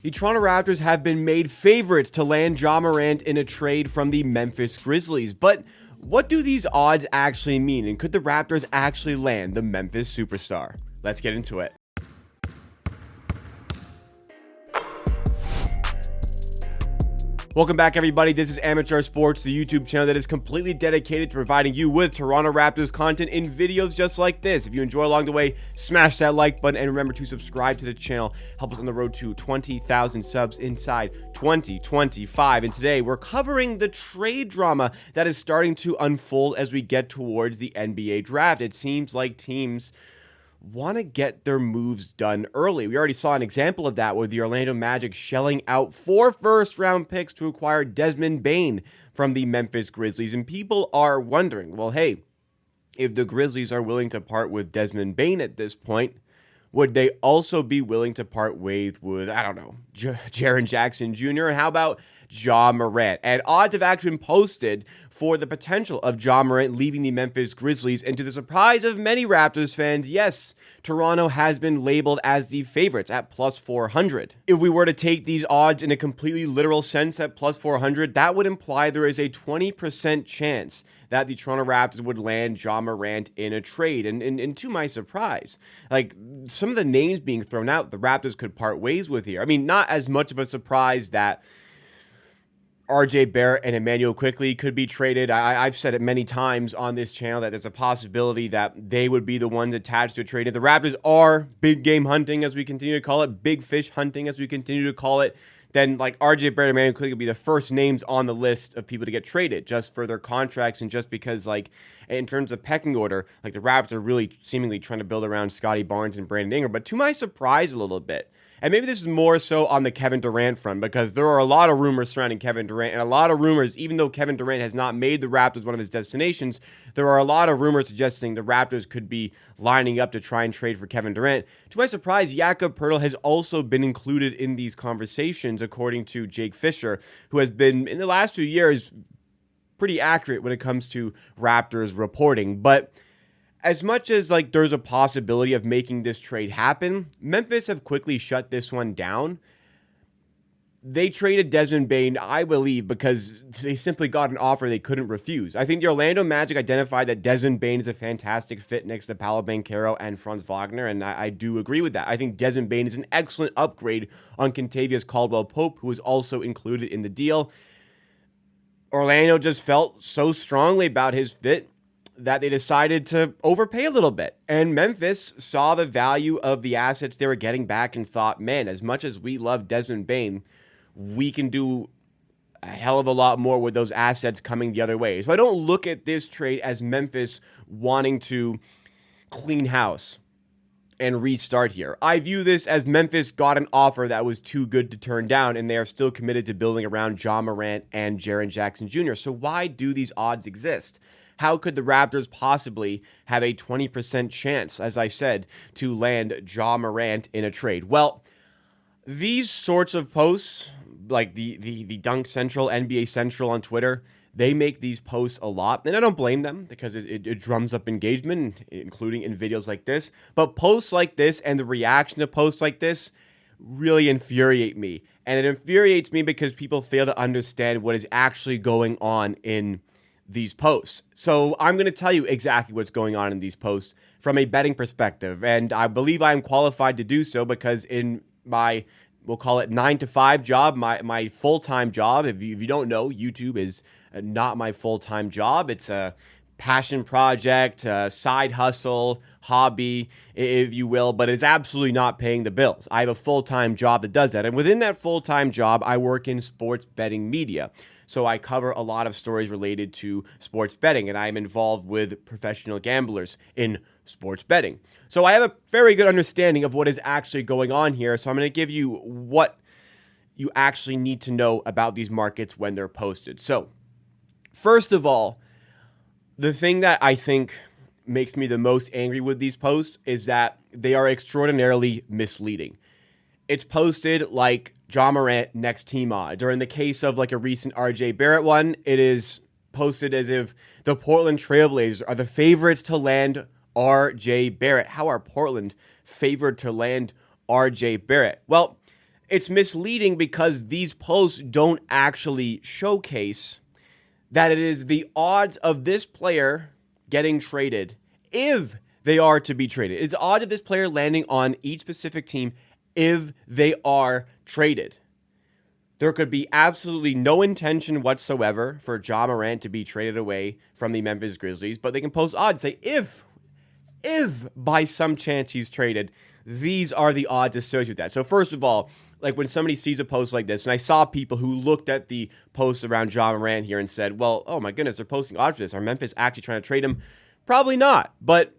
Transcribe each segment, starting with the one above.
The Toronto Raptors have been made favorites to land Ja Morant in a trade from the Memphis Grizzlies. But what do these odds actually mean? And could the Raptors actually land the Memphis superstar? Let's get into it. Welcome back, everybody. This is Amateur Sports, the YouTube channel that is completely dedicated to providing you with Toronto Raptors content in videos just like this. If you enjoy along the way, smash that like button and remember to subscribe to the channel. Help us on the road to 20,000 subs inside 2025. And today we're covering the trade drama that is starting to unfold as we get towards the NBA draft. It seems like teams want to get their moves done early. We already saw an example of that with the Orlando Magic shelling out 4 first-round picks to acquire Desmond Bane from the Memphis Grizzlies. And people are wondering, well, hey, if the Grizzlies are willing to part with Desmond Bane at this point, would they also be willing to part ways with, I don't know, Jaren Jackson Jr.? And how about Ja Morant? And odds have actually been posted for the potential of Ja Morant leaving the Memphis Grizzlies. And to the surprise of many Raptors fans, yes, Toronto has been labeled as the favorites at plus 400. If we were to take these odds in a completely literal sense at plus 400, that would imply there is a 20% chance that the Toronto Raptors would land Ja Morant in a trade. And to my surprise, like some of the names being thrown out, the Raptors could part ways with here. I mean, not as much of a surprise that RJ Barrett and Emmanuel Quickley could be traded. I've said it many times on this channel that there's a possibility that they would be the ones attached to a trade. If the Raptors are big game hunting, as we continue to call it, big fish hunting, as we continue to call it, then like RJ Barrett and Emmanuel Quickley would be the first names on the list of people to get traded just for their contracts and just because, like, in terms of pecking order, like the Raptors are really seemingly trying to build around Scotty Barnes and Brandon Ingram. But to my surprise a little bit, and maybe this is more so on the Kevin Durant front because there are a lot of rumors surrounding Kevin Durant and a lot of rumors, even though Kevin Durant has not made the Raptors one of his destinations, there are a lot of rumors suggesting the Raptors could be lining up to try and trade for Kevin Durant. To my surprise, Jakob Poeltl has also been included in these conversations, according to Jake Fisher, who has been, in the last few years, pretty accurate when it comes to Raptors reporting. But as much as like there's a possibility of making this trade happen, Memphis have quickly shut this one down. They traded Desmond Bane, I believe, because they simply got an offer they couldn't refuse. I think the Orlando Magic identified that Desmond Bane is a fantastic fit next to Paolo Banchero and Franz Wagner, and I do agree with that. I think Desmond Bane is an excellent upgrade on Kentavious Caldwell-Pope, who was also included in the deal. Orlando just felt so strongly about his fit that they decided to overpay a little bit. And Memphis saw the value of the assets they were getting back and thought, man, as much as we love Desmond Bane, we can do a hell of a lot more with those assets coming the other way. So I don't look at this trade as Memphis wanting to clean house and restart here. I view this as Memphis got an offer that was too good to turn down, and they are still committed to building around Ja Morant and Jaren Jackson Jr. So why do these odds exist? How could the Raptors possibly have a 20% chance, as I said, to land Ja Morant in a trade? Well, these sorts of posts, like the Dunk Central, NBA Central on Twitter, they make these posts a lot, and I don't blame them because it drums up engagement, including in videos like this. But posts like this and the reaction to posts like this really infuriate me. And it infuriates me because people fail to understand what is actually going on in these posts. So I'm going to tell you exactly what's going on in these posts from a betting perspective. And I believe I'm qualified to do so because in my, we'll call it 9-to-5 job, my full-time job, if you don't know, YouTube is not my full-time job. It's a passion project, a side hustle, hobby, if you will, but it's absolutely not paying the bills. I have a full-time job that does that. And within that full-time job, I work in sports betting media. So I cover a lot of stories related to sports betting, and I'm involved with professional gamblers in sports betting. So I have a very good understanding of what is actually going on here. So I'm going to give you what you actually need to know about these markets when they're posted. So first of all, the thing that I think makes me the most angry with these posts is that they are extraordinarily misleading. It's posted like Ja Morant next team odds, or in the case of like a recent RJ Barrett one, it is posted as if the Portland Trailblazers are the favorites to land RJ Barrett. How are Portland favored to land RJ Barrett? Well, It's misleading because these posts don't actually showcase that it is the odds of this player getting traded if they are to be traded. It's the odds of this player landing on each specific team if they are traded. There could be absolutely no intention whatsoever for Ja Morant to be traded away from the Memphis Grizzlies, but they can post odds, say if by some chance he's traded, these are the odds associated with that. So first of all, like when somebody sees a post like this, and I saw people who looked at the posts around Ja Morant here and said, well, oh my goodness, they're posting odds for this. Are Memphis actually trying to trade him? Probably not. But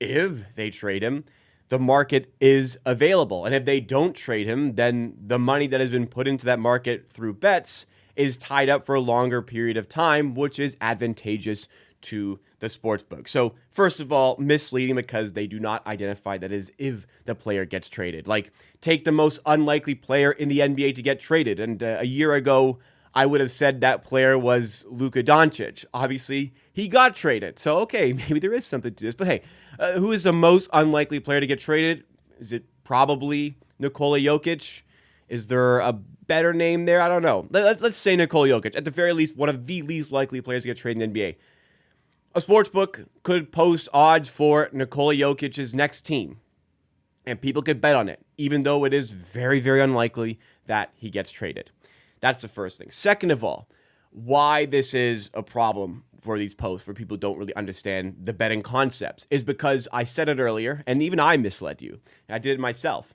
if they trade him, the market is available. And if they don't trade him, then the money that has been put into that market through bets is tied up for a longer period of time, which is advantageous to the sportsbook. So first of all, misleading because they do not identify that is if the player gets traded. Like, take the most unlikely player in the NBA to get traded. And a year ago, I would have said that player was Luka Doncic. Obviously, he got traded. So, okay, maybe there is something to this. But hey, who is the most unlikely player to get traded? Is it probably Nikola Jokic? Is there a better name there? I don't know. Let's say Nikola Jokic. At the very least, one of the least likely players to get traded in the NBA. A sportsbook could post odds for Nikola Jokic's next team, and people could bet on it, even though it is very, very unlikely that he gets traded. That's the first thing. Second of all, why this is a problem for these posts, for people who don't really understand the betting concepts, is because I said it earlier, and even I misled you. I did it myself.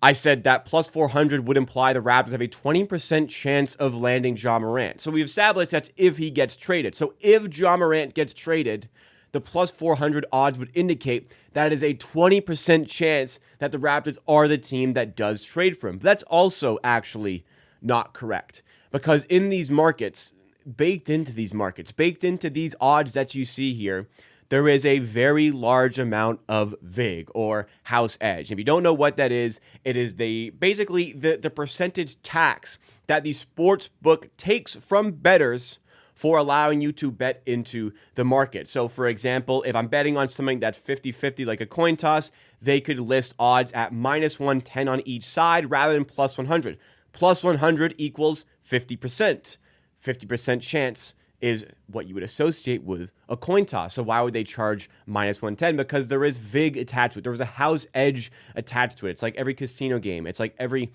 I said that plus 400 would imply the Raptors have a 20% chance of landing Ja Morant. So we've established that's if he gets traded. So if Ja Morant gets traded, the plus 400 odds would indicate that it is a 20% chance that the Raptors are the team that does trade for him. But that's also actually not correct, because in these markets, baked into these odds that you see here, there is a very large amount of VIG, or house edge. If you don't know what that is, it is basically the percentage tax that the sports book takes from bettors for allowing you to bet into the market. So for example, if I'm betting on something that's 50-50 like a coin toss, they could list odds at minus 110 on each side rather than plus 100. Plus 100 equals 50%. 50% chance is what you would associate with a coin toss. So why would they charge minus 110? Because there is VIG attached to it. There was a house edge attached to it. It's like every casino game. It's like every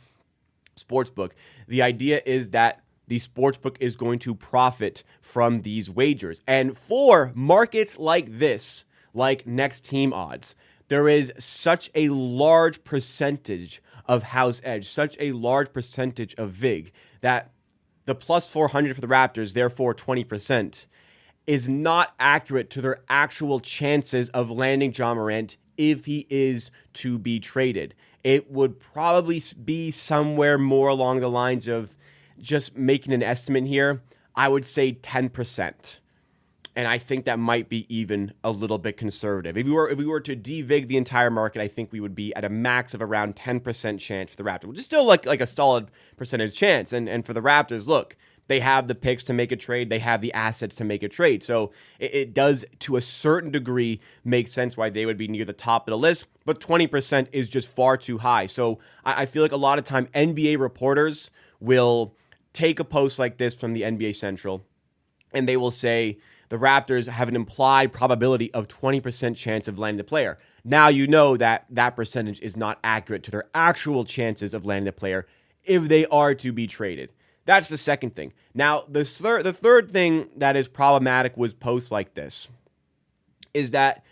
sports book. The idea is that the sports book is going to profit from these wagers. And for markets like this, like next team odds, there is such a large percentage of house edge, such a large percentage of VIG, that the plus 400 for the Raptors, therefore 20%, is not accurate to their actual chances of landing Ja Morant if he is to be traded. It would probably be somewhere more along the lines of, just making an estimate here, I would say 10%. And I think that might be even a little bit conservative. If we were to de-vig the entire market, I think we would be at a max of around 10% chance for the Raptors, which is still like a solid percentage chance. And for the Raptors, look, they have the picks to make a trade. They have the assets to make a trade. So it does, to a certain degree, make sense why they would be near the top of the list. But 20% is just far too high. So I feel like a lot of time NBA reporters will take a post like this from the NBA Central, and they will say the Raptors have an implied probability of 20% chance of landing the player. Now you know that that percentage is not accurate to their actual chances of landing the player if they are to be traded. That's the second thing. Now, the third thing that is problematic with posts like this is that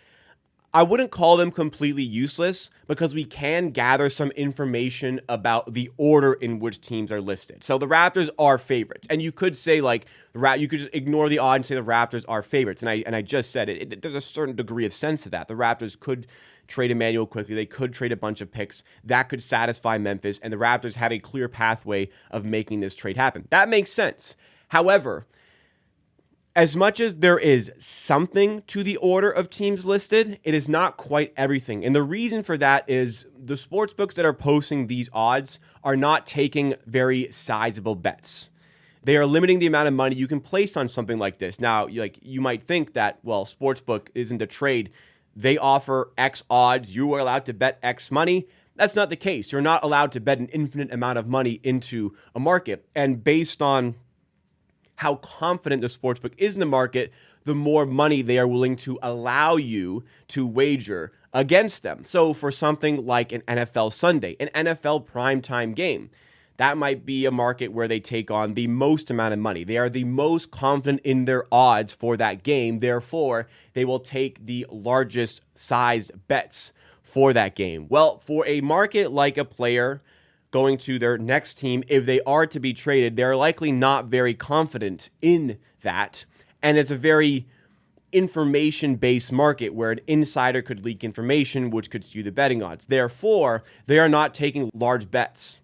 I wouldn't call them completely useless, because we can gather some information about the order in which teams are listed. So the Raptors are favorites, and you could say you could just ignore the odds and say the Raptors are favorites. And I just said it. There's a certain degree of sense to that. The Raptors could trade Emmanuel quickly. They could trade a bunch of picks that could satisfy Memphis, and the Raptors have a clear pathway of making this trade happen. That makes sense. However, as much as there is something to the order of teams listed, it is not quite everything. And the reason for that is the sportsbooks that are posting these odds are not taking very sizable bets. They are limiting the amount of money you can place on something like this. Now, you might think that, well, sportsbook isn't a trade. They offer X odds. You are allowed to bet X money. That's not the case. You're not allowed to bet an infinite amount of money into a market. And based on how confident the sportsbook is in the market, the more money they are willing to allow you to wager against them. So for something like an NFL Sunday, an NFL primetime game, that might be a market where they take on the most amount of money. They are the most confident in their odds for that game. Therefore, they will take the largest sized bets for that game. Well, for a market like a player going to their next team, if they are to be traded, they're likely not very confident in that. And it's a very information-based market where an insider could leak information, which could skew the betting odds. Therefore, they are not taking large bets.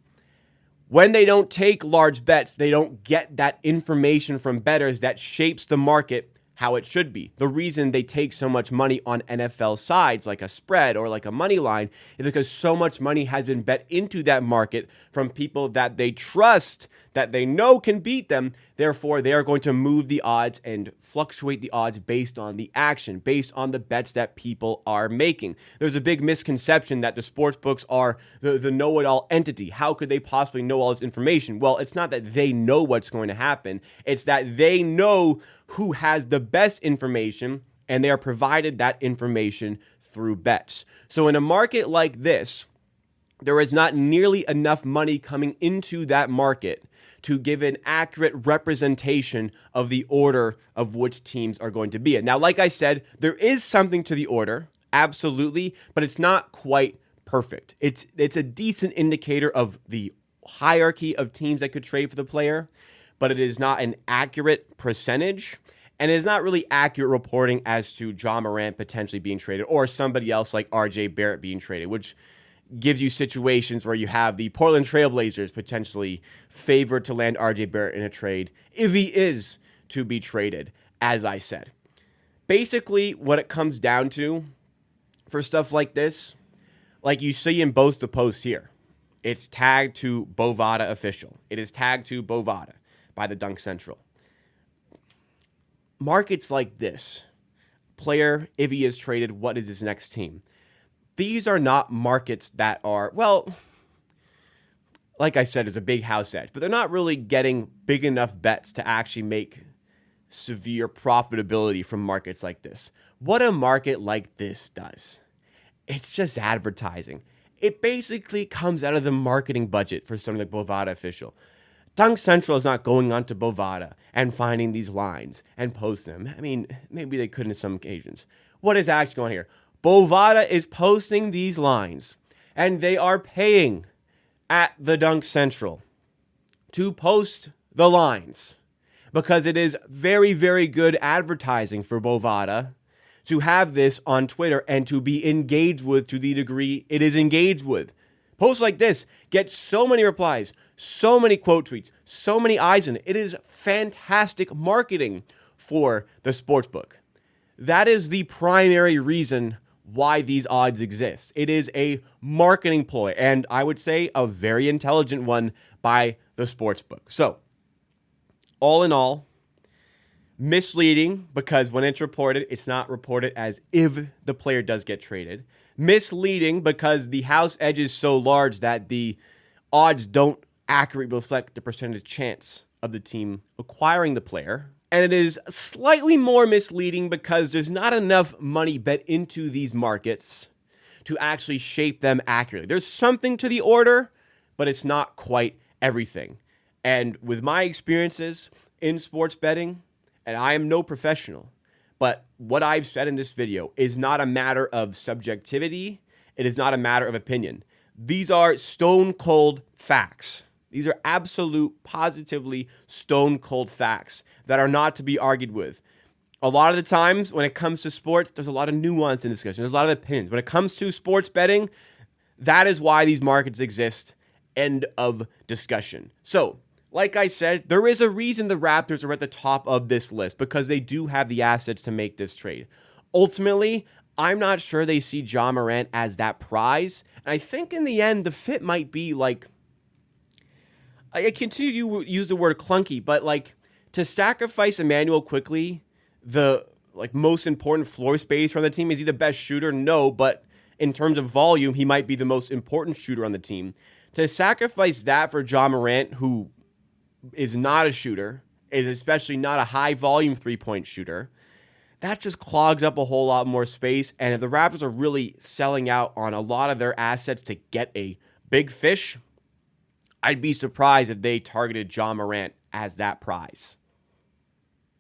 When they don't take large bets, they don't get that information from bettors that shapes the market how it should be. The reason they take so much money on NFL sides, like a spread or like a money line, is because so much money has been bet into that market from people that they trust, that they know can beat them. Therefore, they are going to move the odds and fluctuate the odds based on the action, based on the bets that people are making. There's a big misconception that the sports books are the know-it-all entity. How could they possibly know all this information? Well, it's not that they know what's going to happen. It's that they know who has the best information, and they are provided that information through bets. So in a market like this, there is not nearly enough money coming into that market to give an accurate representation of the order of which teams are going to be in. Now, like I said, there is something to the order, absolutely, but it's not quite perfect. It's a decent indicator of the hierarchy of teams that could trade for the player, but it is not an accurate percentage, and it is not really accurate reporting as to Ja Morant potentially being traded or somebody else like RJ Barrett being traded, which gives you situations where you have the Portland Trailblazers potentially favored to land RJ Barrett in a trade if he is to be traded, as I said. Basically, what it comes down to for stuff like this, like you see in both the posts here, it's tagged to Bovada official. It is tagged to Bovada by the Dunk Central. Markets like this, player, if he is traded, what is his next team? These are not markets that are, well, like I said, it's a big house edge, but they're not really getting big enough bets to actually make severe profitability from markets like this. What a market like this does, it's just advertising. It basically comes out of the marketing budget for something like Bovada official. Dunk Central is not going on to Bovada and finding these lines and posting them. I mean, maybe they could in some occasions. What is actually going on here? Bovada is posting these lines, and they are paying at the Dunk Central to post the lines because it is very, very good advertising for Bovada to have this on Twitter and to be engaged with to the degree it is engaged with. Posts like this get so many replies, so many quote tweets, so many eyes in it. It is fantastic marketing for the sportsbook. That is the primary reason why these odds exist. It is a marketing ploy, and I would say a very intelligent one by the sportsbook. So, all in all, misleading because when it's reported, it's not reported as if the player does get traded. Misleading because the house edge is so large that the odds don't accurately reflect the percentage chance of the team acquiring the player. And it is slightly more misleading because there's not enough money bet into these markets to actually shape them accurately. There's something to the order, but it's not quite everything. And with my experiences in sports betting, and I am no professional, but what I've said in this video is not a matter of subjectivity. It is not a matter of opinion. These are stone cold facts. These are absolute, positively stone cold facts that are not to be argued with. A lot of the times when it comes to sports, there's a lot of nuance in discussion. There's a lot of opinions. When it comes to sports betting, that is why these markets exist. End of discussion. So, like I said, there is a reason the Raptors are at the top of this list because they do have the assets to make this trade. Ultimately, I'm not sure they see Ja Morant as that prize. And I think in the end, the fit might be like, I continue to use the word clunky, but like to sacrifice Emmanuel quickly, the like most important floor space from the team, is he the best shooter? No, but in terms of volume, he might be the most important shooter on the team. To sacrifice that for Ja Morant, who is not a shooter, is especially not a high-volume three-point shooter, that just clogs up a whole lot more space. And if the Raptors are really selling out on a lot of their assets to get a big fish, I'd be surprised if they targeted Ja Morant as that prize.